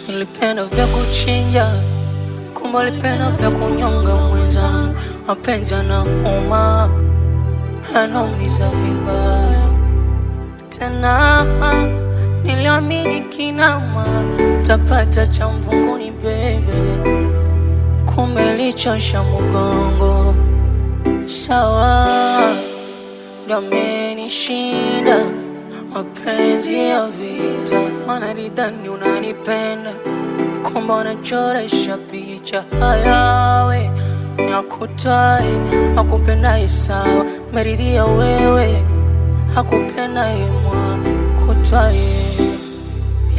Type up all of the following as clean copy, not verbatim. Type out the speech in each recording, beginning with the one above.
Nilipenda vya kuchinja, kumbe nilipenda vya kunyonga mwenzangu. Mapenzi yanauma, yanaumiza vibaya. Tena niliamini kinama tapata cha mvunguni bebe, kumbe lichosha mgongo. Sawa, ndio amenishinda mapenzi ya vita. Wanadhani unanipenda, kumbe unachoresha picha. Hayawe nakutwae, hakupendaye sawa, meridhia wewe, hakupendaye mwa kutwae.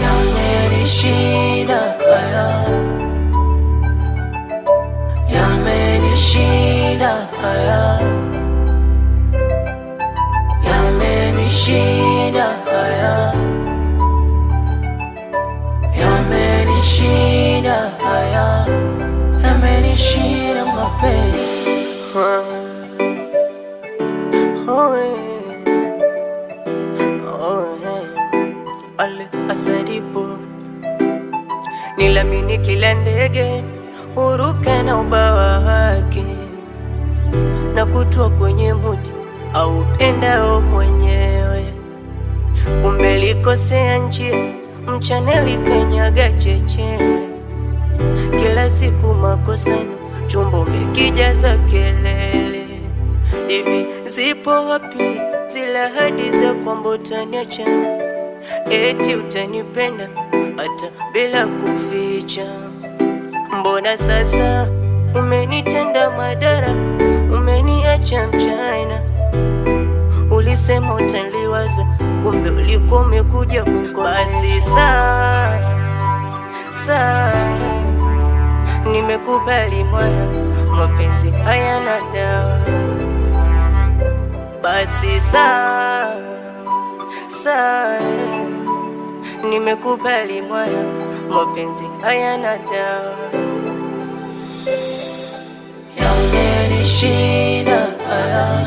Yamenishinda haya, yamenishinda haya, yamenishinda haya, yamenishinda haya, yamenishinda mapenzi. Ale asadipo nilamini kila ndege huruka na ubawa wake, na kutua kwenye muti au upendao mwenyewe. Kumbe likosea njia, mchana likanyaga chechele. Kila siku makosano, chumba umekijaza kelele. Hivi zipo wapi zile ahadi za kwamba utaniacha, eti utanipenda hata bila kuficha? Mbona sasa umenitenda madara, umeniacha mchana? Ulisema utaniwaza, kumbe ulikuwa umekuja kunikosa. Basi saa nimekubali mwaya, mapenzi hayana dawa. Basi saa nimekubali mwaya, mapenzi hayana dawa. Yamenishinda haya,